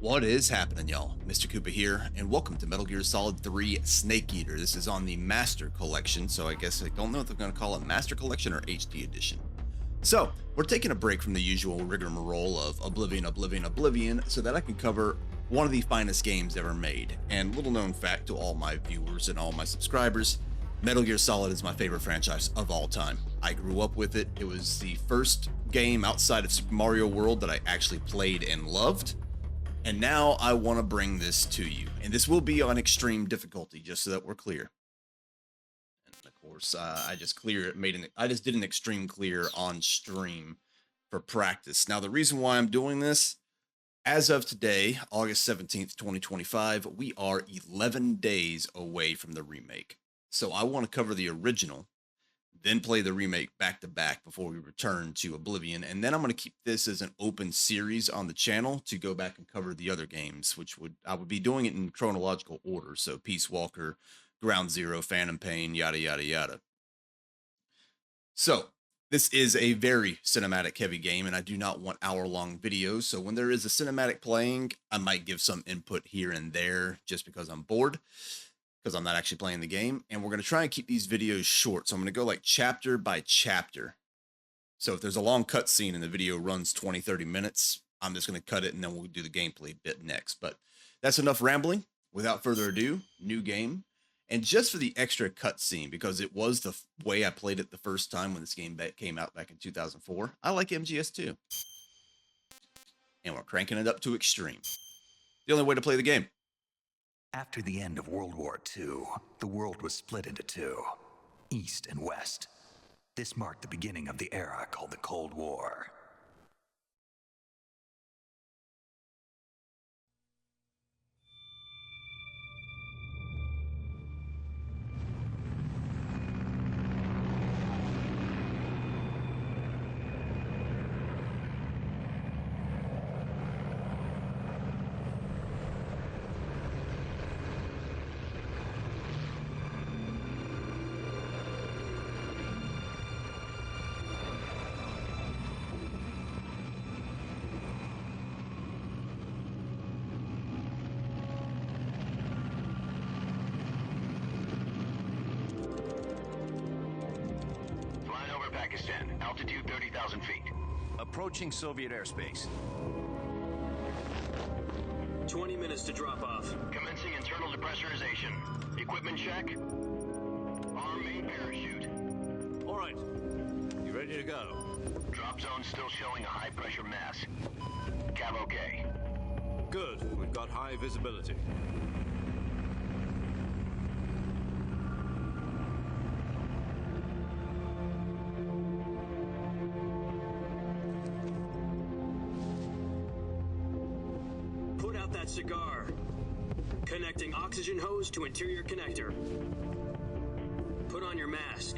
What is happening, y'all? Mr. Koopa here, and welcome to Metal Gear Solid 3 Snake Eater. This is on the Master Collection, so I guess I don't know if they're going to call it Master Collection or HD Edition. So, we're taking a break from the usual rigmarole of Oblivion, so that I can cover one of the finest games ever made. And little known fact to all my viewers and all my subscribers, Metal Gear Solid is my favorite franchise of all time. I grew up with it. It was the first game outside of Super Mario World that I actually played and loved. And now I want to bring this to you. And this will be on extreme difficulty, just so that we're clear. And of course, I just did an extreme clear on stream for practice. Now, the reason why I'm doing this, as of today, August 17th, 2025, we are 11 days away from the remake. So I want to cover the original, then play the remake back to back before we return to Oblivion. And then I'm going to keep this as an open series on the channel to go back and cover the other games, I would be doing it in chronological order. So Peace Walker, Ground Zero, Phantom Pain, yada, yada, yada. So this is a very cinematic heavy game, and I do not want hour-long videos. So when there is a cinematic playing, I might give some input here and there just because I'm bored, because I'm not actually playing the game. And we're going to try and keep these videos short. So I'm going to go like chapter by chapter. So if there's a long cutscene and the video runs 20-30 minutes, I'm just going to cut it and then we'll do the gameplay bit next. But that's enough rambling. Without further ado, new game. And just for the extra cutscene, because it was the way I played it the first time when this game came out back in 2004, I like MGS2. And we're cranking it up to extreme. The only way to play the game. After the end of World War II, the world was split into two, East and West. This marked the beginning of the era called the Cold War. Pakistan, altitude 30,000 feet. Approaching Soviet airspace. 20 minutes to drop off. Commencing internal depressurization. Equipment check. Arm main parachute. All right. You ready to go? Drop zone still showing a high pressure mass. Cav okay. Good. We've got high visibility. That cigar. Connecting oxygen hose to interior connector. Put on your mask.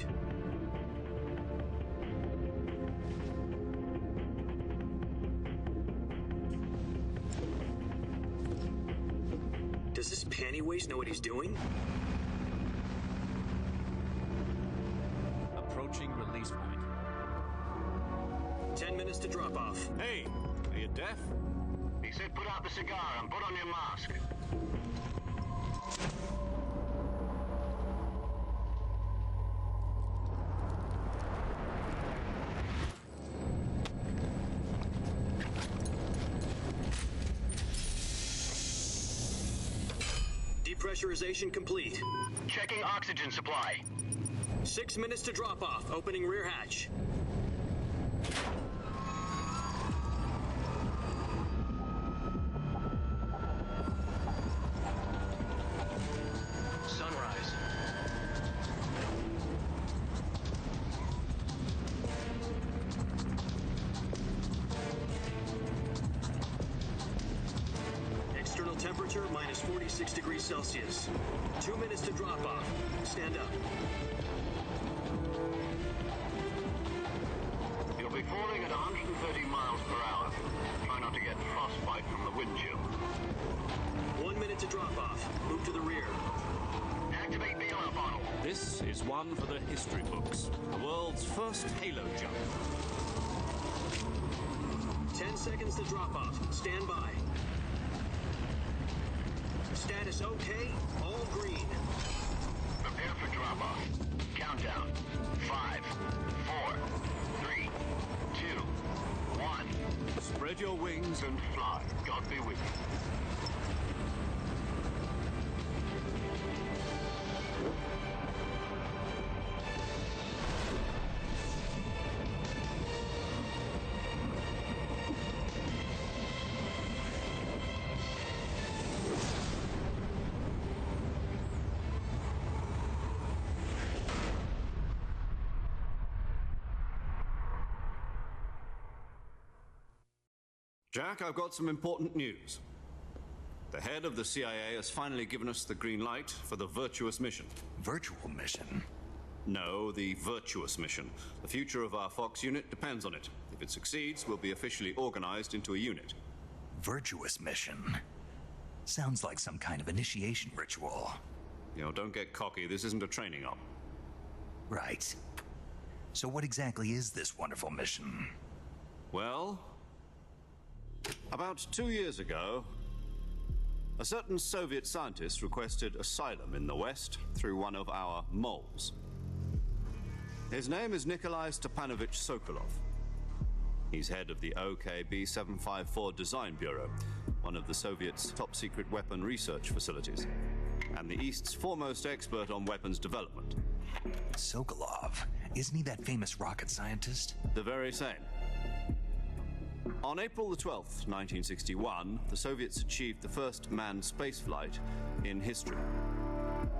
Does this panty waste know what he's doing? Approaching release point. 10 minutes to drop off. Hey, are you deaf? He said put out the cigar and put on your mask. Depressurization complete. Checking oxygen supply. 6 minutes to drop off. Opening rear hatch. Temperature minus 46 degrees Celsius. 2 minutes to drop off. Stand up. You'll be falling at 130 miles per hour. Try not to get frostbite from the wind chill. 1 minute to drop off. Move to the rear. Activate the alarm bottle. This is one for the history books. The world's first halo jump. 10 seconds to drop off. Stand by. Status okay, all green. Prepare for drop-off. Countdown. 5, 4, 3, 2, 1. Spread your wings and Fly. God be with you. Jack, I've got some important news. The head of the CIA has finally given us the green light for the Virtuous mission. Virtual mission? No, the Virtuous mission. The future of our Fox unit depends on it. If it succeeds, we'll be officially organized into a unit. Virtuous mission? Sounds like some kind of initiation ritual. You know, don't get cocky. This isn't a training op. Right. So what exactly is this wonderful mission? Well, about 2 years ago, a certain Soviet scientist requested asylum in the West through one of our moles. His name is Nikolai Stepanovich Sokolov. He's head of the OKB 754 Design Bureau, one of the Soviets' top-secret weapon research facilities, and the East's foremost expert on weapons development. Sokolov? Isn't he that famous rocket scientist? The very same. On April the 12th, 1961, the Soviets achieved the first manned spaceflight in history.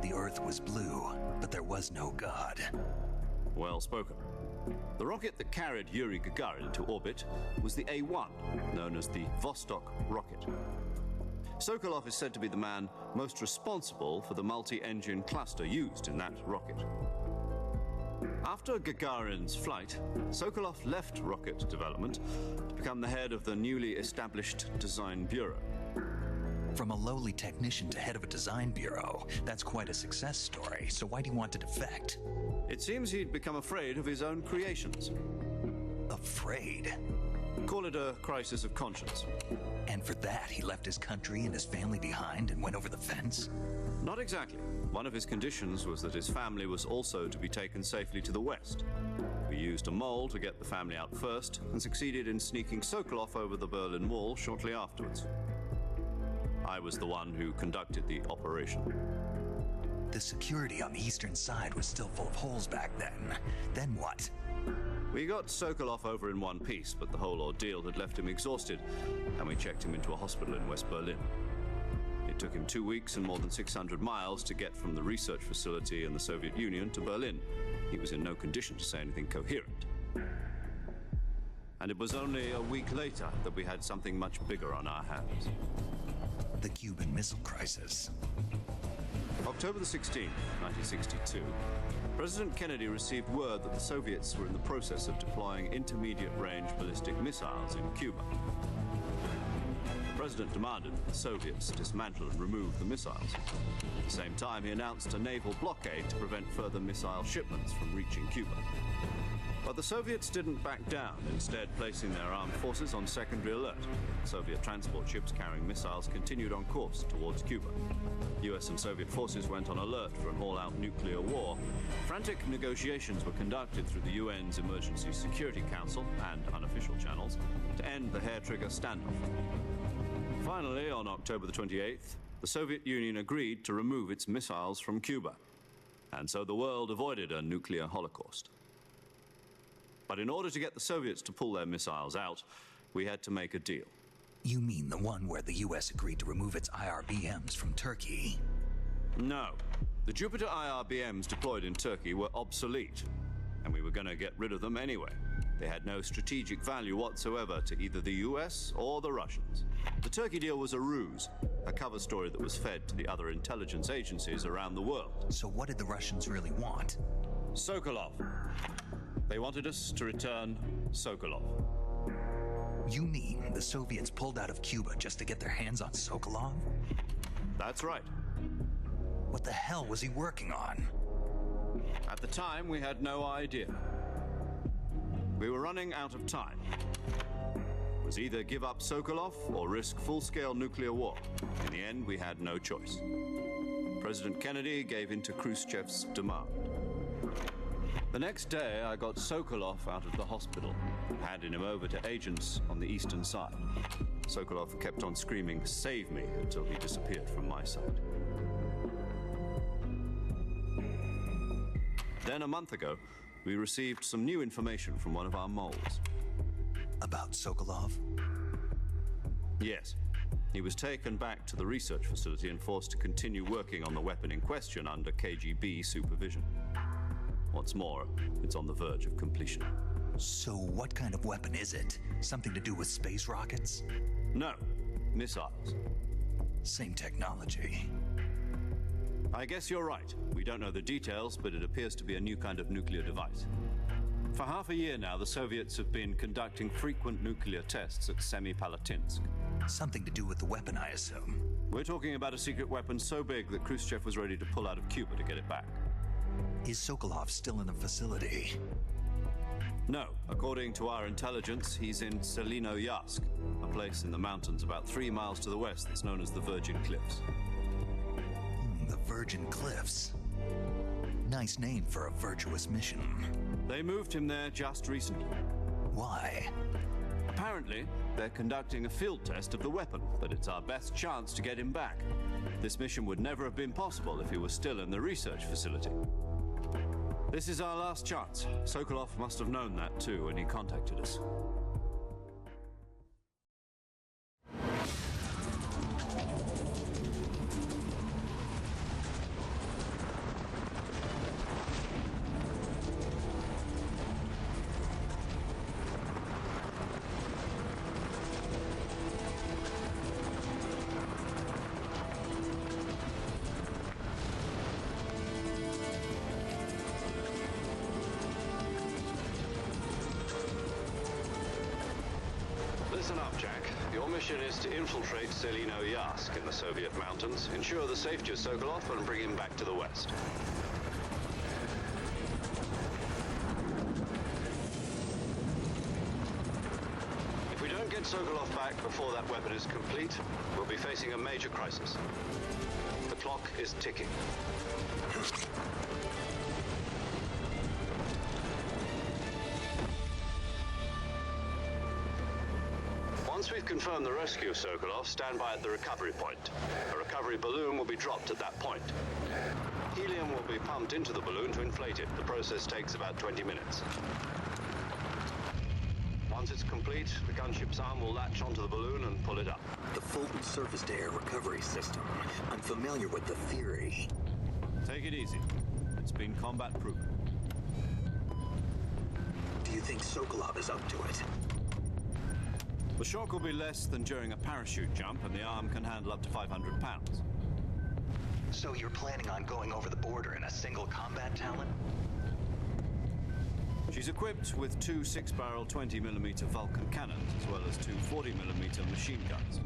The Earth was blue, but there was no God. Well spoken. The rocket that carried Yuri Gagarin into orbit was the A-1, known as the Vostok rocket. Sokolov is said to be the man most responsible for the multi-engine cluster used in that rocket. After Gagarin's flight, Sokolov left rocket development to become the head of the newly established Design Bureau. From a lowly technician to head of a design bureau, that's quite a success story, so why'd he want to defect? It seems he'd become afraid of his own creations. Afraid? Call it a crisis of conscience. And for that, he left his country and his family behind and went over the fence? Not exactly. One of his conditions was that his family was also to be taken safely to the West. We used a mole to get the family out first and succeeded in sneaking Sokolov over the Berlin Wall shortly afterwards. I was the one who conducted the operation. The security on the eastern side was still full of holes back then. Then what? We got Sokolov over in one piece, but the whole ordeal had left him exhausted, and we checked him into a hospital in West Berlin. It took him 2 weeks and more than 600 miles to get from the research facility in the Soviet Union to Berlin. He was in no condition to say anything coherent. And it was only a week later that we had something much bigger on our hands. The Cuban Missile Crisis. October the 16th, 1962, President Kennedy received word that the Soviets were in the process of deploying intermediate-range ballistic missiles in Cuba. The President demanded that the Soviets dismantle and remove the missiles. At the same time, he announced a naval blockade to prevent further missile shipments from reaching Cuba. But the Soviets didn't back down, instead placing their armed forces on secondary alert. Soviet transport ships carrying missiles continued on course towards Cuba. US and Soviet forces went on alert for an all-out nuclear war. Frantic negotiations were conducted through the UN's Emergency Security Council and unofficial channels to end the hair-trigger standoff. Finally, on October the 28th, the Soviet Union agreed to remove its missiles from Cuba. And so the world avoided a nuclear holocaust. But in order to get the Soviets to pull their missiles out, we had to make a deal. You mean the one where the US agreed to remove its IRBMs from Turkey? No. The Jupiter IRBMs deployed in Turkey were obsolete, and we were going to get rid of them anyway. They had no strategic value whatsoever to either the US or the Russians. The Turkey deal was a ruse, a cover story that was fed to the other intelligence agencies around the world. So what did the Russians really want? Sokolov. They wanted us to return Sokolov. You mean the Soviets pulled out of Cuba just to get their hands on Sokolov? That's right. What the hell was he working on? At the time, we had no idea. We were running out of time. was either give up Sokolov or risk full-scale nuclear war. In the end, we had no choice. President Kennedy gave in to Khrushchev's demand. The next day, I got Sokolov out of the hospital, handing him over to agents on the eastern side. Sokolov kept on screaming, "Save me," until he disappeared from my sight. Then a month ago, we received some new information from one of our moles. About Sokolov? Yes. He was taken back to the research facility and forced to continue working on the weapon in question under KGB supervision. What's more, it's on the verge of completion. So what kind of weapon is it? Something to do with space rockets? No, missiles. Same technology. I guess you're right. We don't know the details, but it appears to be a new kind of nuclear device. For half a year now, the Soviets have been conducting frequent nuclear tests at Semipalatinsk. Something to do with the weapon, I assume. We're talking about a secret weapon so big that Khrushchev was ready to pull out of Cuba to get it back. Is Sokolov still in the facility? No. According to our intelligence, he's in Tselinoyarsk, a place in the mountains about 3 miles to the west that's known as the Virgin Cliffs. The Virgin Cliffs. Nice name for a virtuous mission. They moved him there just recently. Why? Apparently, they're conducting a field test of the weapon, but it's our best chance to get him back. This mission would never have been possible if he was still in the research facility. This is our last chance. Sokolov must have known that too when he contacted us. Listen up, Jack. Your mission is to infiltrate Tselinoyarsk in the Soviet mountains, ensure the safety of Sokolov, and bring him back to the west. If we don't get Sokolov back before that weapon is complete, we'll be facing a major crisis. The clock is ticking. Once we've confirmed the rescue of Sokolov, stand by at the recovery point. A recovery balloon will be dropped at that point. Helium will be pumped into the balloon to inflate it. The process takes about 20 minutes. Once it's complete, the gunship's arm will latch onto the balloon and pull it up. The Fulton surface-to-air recovery system. I'm familiar with the theory. Take it easy. It's been combat-proven. Do you think Sokolov is up to it? The shock will be less than during a parachute jump, and the arm can handle up to 500 pounds. So you're planning on going over the border in a single combat Talon? She's equipped with 2 6-barrel 20mm Vulcan cannons, as well as 2 40mm machine guns.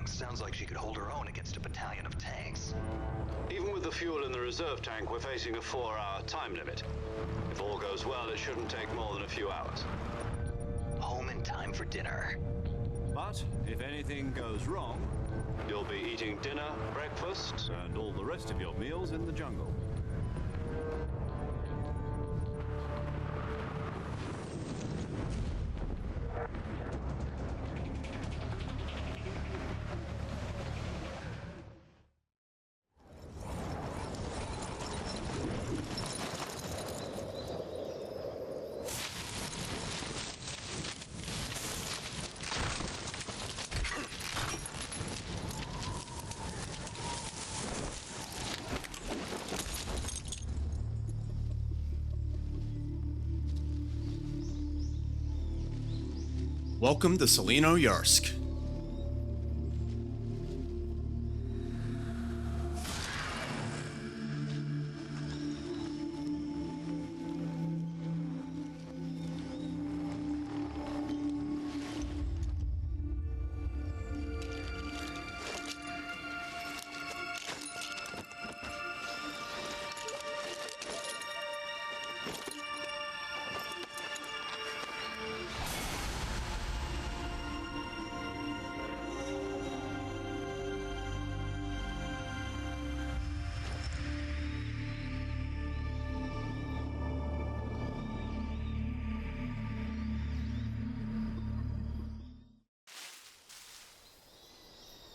Sounds like she could hold her own against a battalion of tanks. Even with the fuel in the reserve tank, we're facing a 4-hour time limit. If all goes well, it shouldn't take more than a few hours. Home in time for dinner. But if anything goes wrong, you'll be eating dinner, breakfast, and all the rest of your meals in the jungle. Welcome to Tselinoyarsk.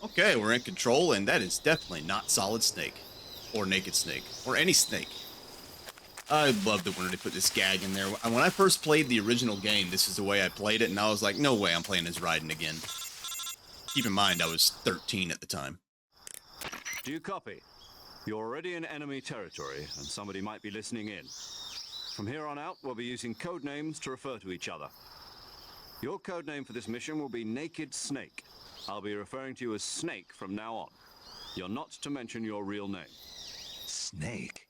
Okay, we're in control, and that is definitely not Solid Snake. Or Naked Snake. Or any snake. I loved it when they put this gag in there. When I first played the original game, this is the way I played it, and I was like, no way I'm playing as Raiden again. Keep in mind, I was 13 at the time. Do you copy? You're already in enemy territory, and somebody might be listening in. From here on out, we'll be using code names to refer to each other. Your code name for this mission will be Naked Snake. I'll be referring to you as Snake from now on. You're not to mention your real name. Snake?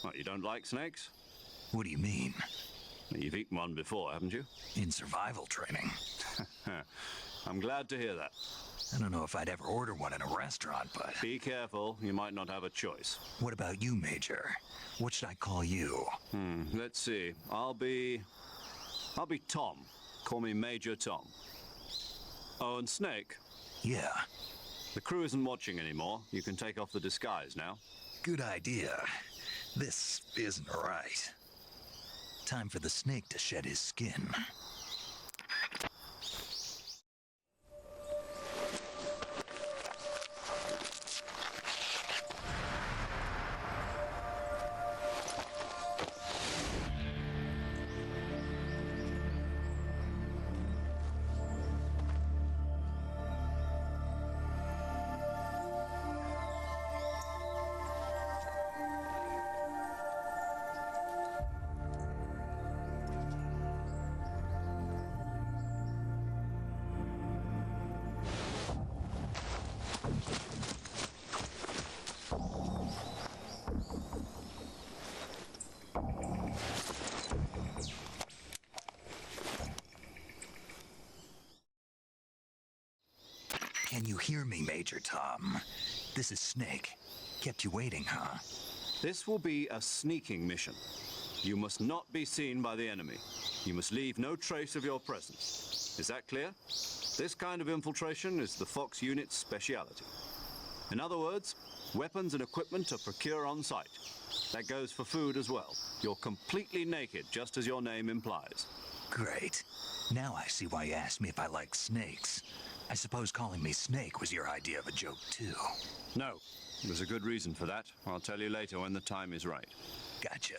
What, you don't like snakes? What do you mean? You've eaten one before, haven't you? In survival training. I'm glad to hear that. I don't know if I'd ever order one in a restaurant, but... Be careful, you might not have a choice. What about you, Major? What should I call you? Let's see. I'll be Tom. Call me Major Tom. Oh, and Snake. Yeah, The crew isn't watching anymore. You can take off the disguise now. good idea. This isn't right. Time for the snake to shed his skin. Can you hear me, Major Tom? This is Snake. Kept you waiting, huh? This will be a sneaking mission. You must not be seen by the enemy. You must leave no trace of your presence. Is that clear? This kind of infiltration is the Fox unit's speciality. In other words, weapons and equipment are procured on site. That goes for food as well. You're completely naked, just as your name implies. Great. Now I see why you asked me if I like snakes. I suppose calling me Snake was your idea of a joke, too. No, there's a good reason for that. I'll tell you later when the time is right. Gotcha.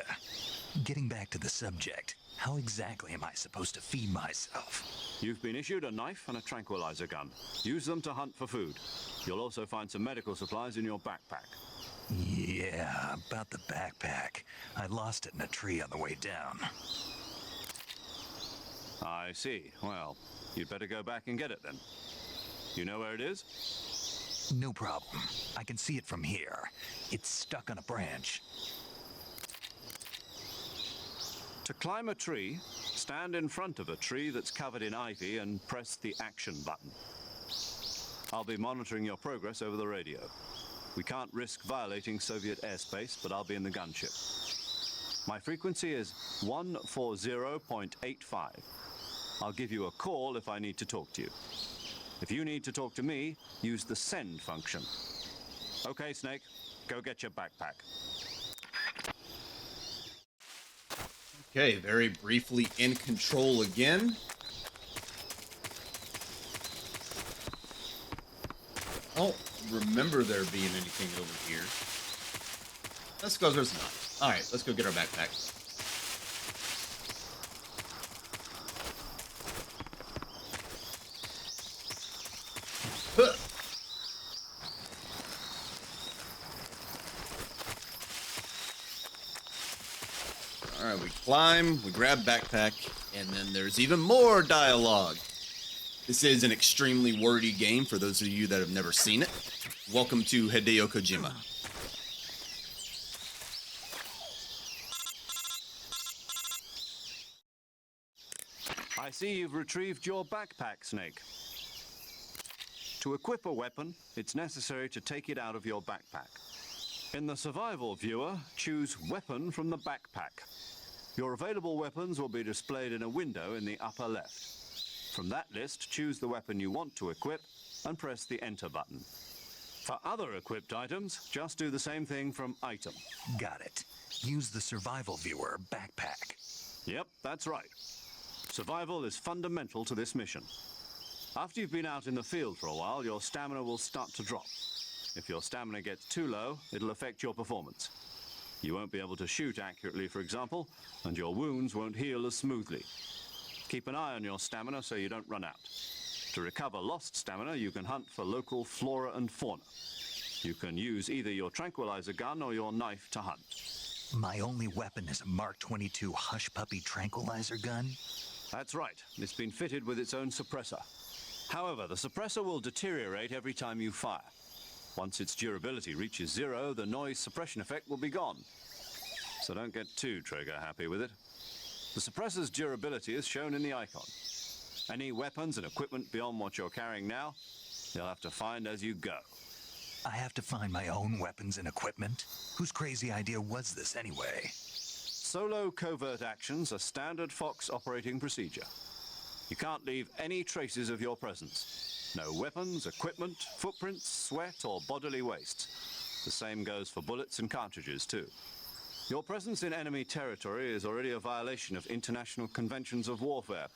Getting back to the subject, how exactly am I supposed to feed myself? You've been issued a knife and a tranquilizer gun. Use them to hunt for food. You'll also find some medical supplies in your backpack. Yeah, about the backpack. I lost it in a tree on the way down. I see. Well, you'd better go back and get it then. You know where it is? No problem. I can see it from here. It's stuck on a branch. To climb a tree, stand in front of a tree that's covered in ivy and press the action button. I'll be monitoring your progress over the radio. We can't risk violating Soviet airspace, but I'll be in the gunship. My frequency is 140.85. I'll give you a call if I need to talk to you. If you need to talk to me, use the send function. Okay, Snake, go get your backpack. Okay, very briefly in control again. I don't remember there being anything over here. Let's go, there's not. Alright, let's go get our backpack. Huh. Alright, we climb, we grab backpack, and then there's even more dialogue. This is an extremely wordy game for those of you that have never seen it. Welcome to Hideo Kojima. I see you've retrieved your backpack, Snake. To equip a weapon, it's necessary to take it out of your backpack. In the survival viewer, choose Weapon from the backpack. Your available weapons will be displayed in a window in the upper left. From that list, choose the weapon you want to equip and press the Enter button. For other equipped items, just do the same thing from Item. Got it. Use the survival viewer backpack. Yep, that's right. Survival is fundamental to this mission. After you've been out in the field for a while, your stamina will start to drop. If your stamina gets too low, it'll affect your performance. You won't be able to shoot accurately, for example, and your wounds won't heal as smoothly. Keep an eye on your stamina so you don't run out. To recover lost stamina, you can hunt for local flora and fauna. You can use either your tranquilizer gun or your knife to hunt. My only weapon is a Mark 22 Hush Puppy tranquilizer gun? That's right. It's been fitted with its own suppressor. However, the suppressor will deteriorate every time you fire. Once its durability reaches 0, the noise suppression effect will be gone. So don't get too trigger happy with it. The suppressor's durability is shown in the icon. Any weapons and equipment beyond what you're carrying now, you'll have to find as you go. I have to find my own weapons and equipment? Whose crazy idea was this anyway? Solo covert actions are standard Fox operating procedure. You can't leave any traces of your presence. No weapons, equipment, footprints, sweat, or bodily waste. The same goes for bullets and cartridges, too. Your presence in enemy territory is already a violation of international conventions of warfare.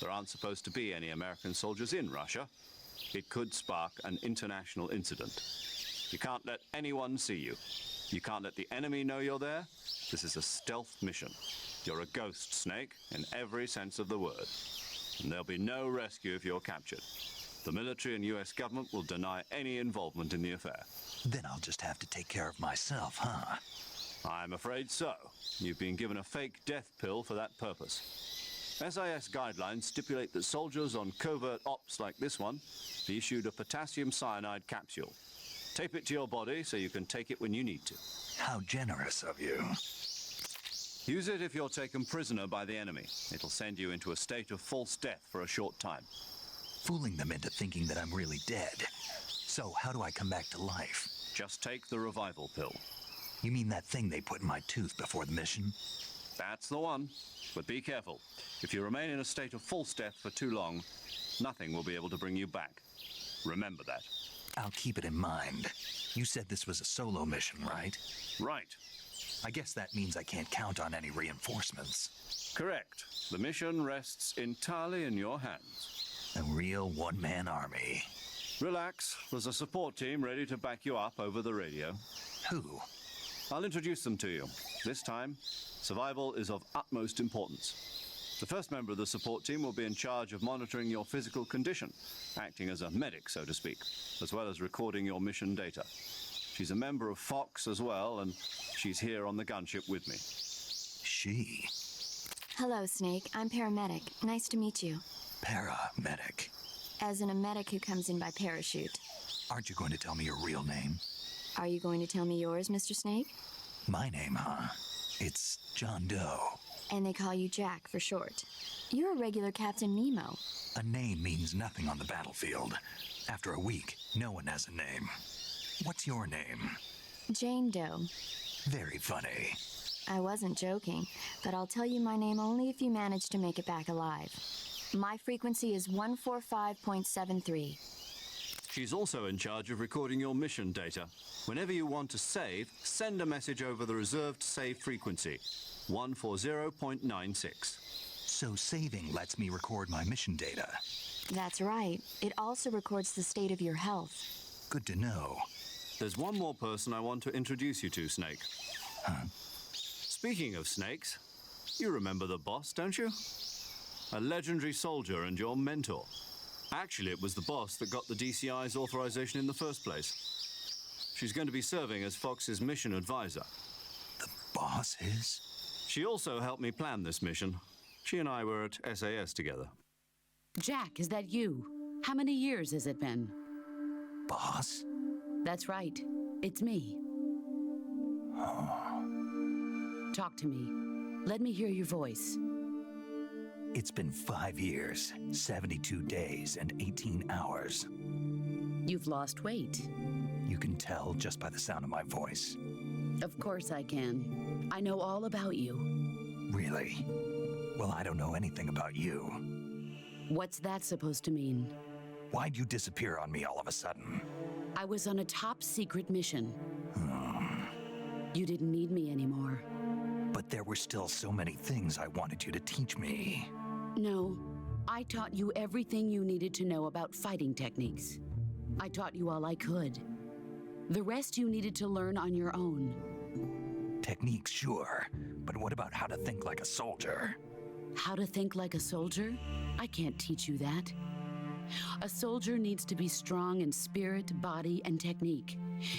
There aren't supposed to be any American soldiers in Russia. It could spark an international incident. You can't let anyone see you. You can't let the enemy know you're there. This is a stealth mission. You're a ghost, Snake, in every sense of the word. And there'll be no rescue if you're captured. The military and US government will deny any involvement in the affair. Then I'll just have to take care of myself, huh? I'm afraid so. You've been given a fake death pill for that purpose. SIS guidelines stipulate that soldiers on covert ops like this one be issued a potassium cyanide capsule. Tape it to your body so you can take it when you need to. How generous of you. Use it if you're taken prisoner by the enemy. It'll send you into a state of false death for a short time. Fooling them into thinking that I'm really dead. So how do I come back to life? Just take the revival pill. You mean that thing they put in my tooth before the mission? That's the one. But be careful. If you remain in a state of false death for too long, nothing will be able to bring you back. Remember that. I'll keep it in mind. You said this was a solo mission, right? Right. I guess that means I can't count on any reinforcements. Correct. The mission rests entirely in your hands. A real one-man army. Relax. There's a support team ready to back you up over the radio. Who? I'll introduce them to you. This time, survival is of utmost importance. The first member of the support team will be in charge of monitoring your physical condition, acting as a medic, so to speak, as well as recording your mission data. She's a member of Fox as well, and she's here on the gunship with me. She? Hello, Snake. I'm Paramedic. Nice to meet you. Paramedic. As in a medic who comes in by parachute. Aren't you going to tell me your real name? Are you going to tell me yours, Mr. Snake? My name, huh? It's John Doe. And they call you Jack for short. You're a regular Captain Nemo. A name means nothing on the battlefield. After a week, no one has a name. What's your name? Jane Doe. Very funny. I wasn't joking, but I'll tell you my name only if you manage to make it back alive. My frequency is 145.73. She's also in charge of recording your mission data. Whenever you want to save, send a message over the reserved save frequency, 140.96. So saving lets me record my mission data. That's right. It also records the state of your health. Good to know. There's one more person I want to introduce you to, Snake. Huh? Speaking of snakes, you remember the boss, don't you? A legendary soldier and your mentor. Actually, it was the boss that got the DCI's authorization in the first place. She's going to be serving as Fox's mission advisor. The boss is? She also helped me plan this mission. She and I were at SAS together. Jack, is that you? How many years has it been? Boss? That's right. It's me. Talk to me. Let me hear your voice. It's been 5 years, 72 days, and 18 hours. You've lost weight. You can tell just by the sound of my voice. Of course I can. I know all about you. Really? Well, I don't know anything about you. What's that supposed to mean? Why'd you disappear on me all of a sudden? I was on a top secret mission. You didn't need me anymore. But there were still so many things I wanted you to teach me. No, I taught you everything you needed to know about fighting techniques. I taught you all I could. The rest you needed to learn on your own. Techniques, sure. But what about how to think like a soldier? How to think like a soldier? I can't teach you that. A soldier needs to be strong in spirit, body, and technique.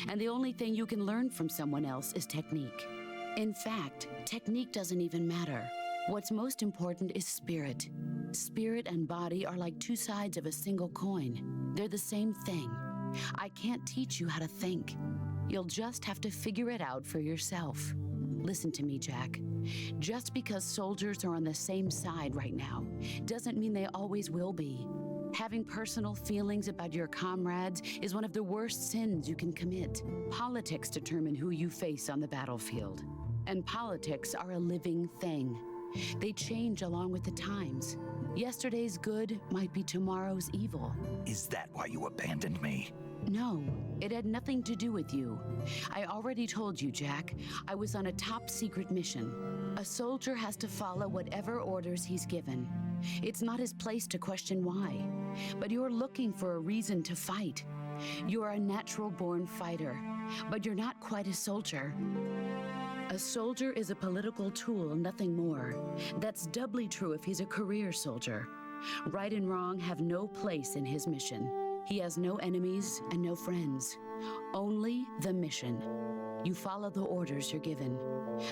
And the only thing you can learn from someone else is technique. In fact, technique doesn't even matter. What's most important is spirit. Spirit and body are like two sides of a single coin. They're the same thing. I can't teach you how to think. You'll just have to figure it out for yourself. Listen to me, Jack. Just because soldiers are on the same side right now doesn't mean they always will be. Having personal feelings about your comrades is one of the worst sins you can commit. Politics determine who you face on the battlefield. And politics are a living thing. They change along with the times. Yesterday's good might be tomorrow's evil. Is that why you abandoned me? No, it had nothing to do with you. I already told you, Jack. I was on a top-secret mission. A soldier has to follow whatever orders he's given. It's not his place to question why. But you're looking for a reason to fight. You're a natural-born fighter, but you're not quite a soldier. A soldier is a political tool, nothing more. That's doubly true if he's a career soldier. Right and wrong have no place in his mission. He has no enemies and no friends. Only the mission. You follow the orders you're given.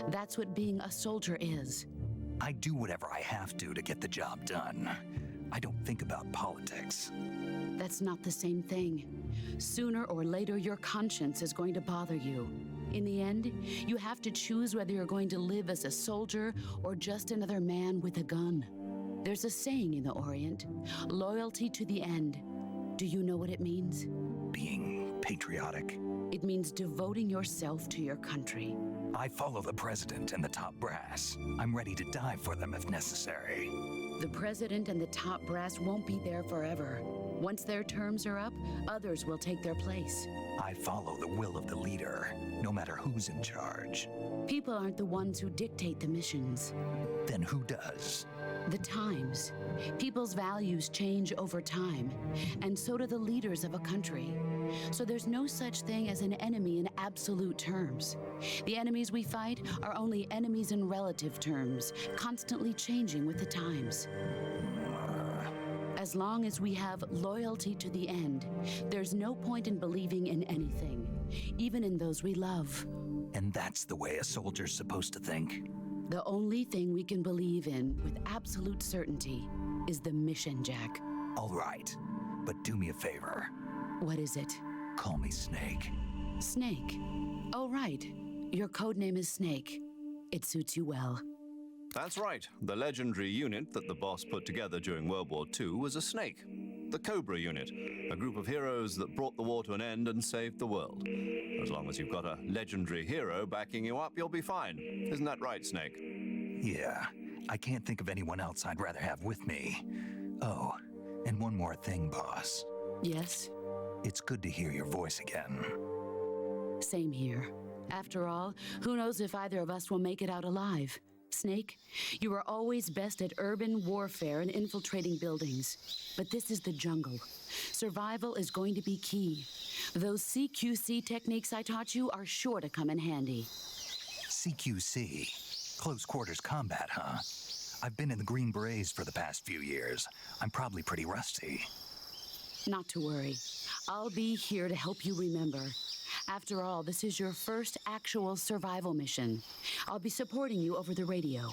That's what being a soldier is. I do whatever I have to get the job done. I don't think about politics. That's not the same thing. Sooner or later, your conscience is going to bother you. In the end, you have to choose whether you're going to live as a soldier or just another man with a gun. There's a saying in the Orient, loyalty to the end. Do you know what it means? Being patriotic. It means devoting yourself to your country. I follow the president and the top brass. I'm ready to die for them if necessary. The president and the top brass won't be there forever. Once their terms are up, others will take their place. I follow the will of the leader, no matter who's in charge. People aren't the ones who dictate the missions. Then who does? The times. People's values change over time, and so do the leaders of a country. So there's no such thing as an enemy in absolute terms. The enemies we fight are only enemies in relative terms, constantly changing with the times. As long as we have loyalty to the end, there's no point in believing in anything, even in those we love. And that's the way a soldier's supposed to think? The only thing we can believe in with absolute certainty is the mission, Jack. All right, but do me a favor. What is it? Call me Snake. Snake. Oh, right. Your code name is Snake. It suits you well. That's right. The legendary unit that the boss put together during World War II was a snake. The Cobra unit, a group of heroes that brought the war to an end and saved the world. As long as you've got a legendary hero backing you up, you'll be fine. Isn't that right, Snake? Yeah, I can't think of anyone else I'd rather have with me. Oh, and one more thing, boss. Yes? It's good to hear your voice again. Same here. After all, who knows if either of us will make it out alive? Snake, you are always best at urban warfare and infiltrating buildings. But this is the jungle. Survival is going to be key. Those CQC techniques I taught you are sure to come in handy. CQC? Close quarters combat, huh? I've been in the Green Berets for the past few years. I'm probably pretty rusty. Not to worry. I'll be here to help you remember. After all, this is your first actual survival mission. I'll be supporting you over the radio.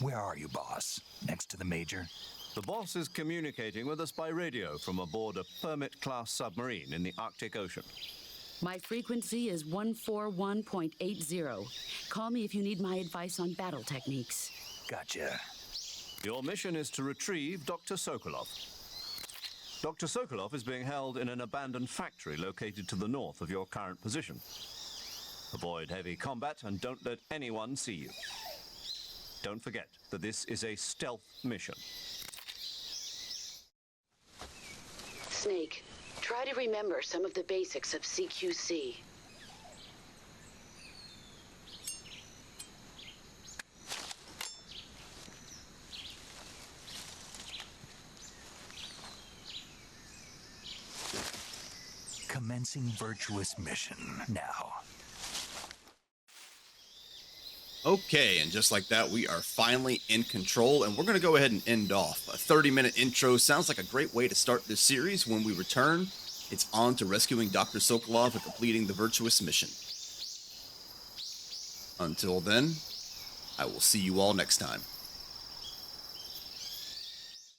Where are you, boss? Next to the Major? The boss is communicating with us by radio from aboard a Permit-class submarine in the Arctic Ocean. My frequency is 141.80. Call me if you need my advice on battle techniques. Gotcha. Your mission is to retrieve Dr. Sokolov. Dr. Sokolov is being held in an abandoned factory located to the north of your current position. Avoid heavy combat and don't let anyone see you. Don't forget that this is a stealth mission. Snake, try to remember some of the basics of CQC. Commencing Virtuous mission now. Okay, and just like that, we are finally in control, and we're going to go ahead and end off. A 30-minute intro sounds like a great way to start this series. When we return, it's on to rescuing Dr. Sokolov and completing the Virtuous mission. Until then, I will see you all next time.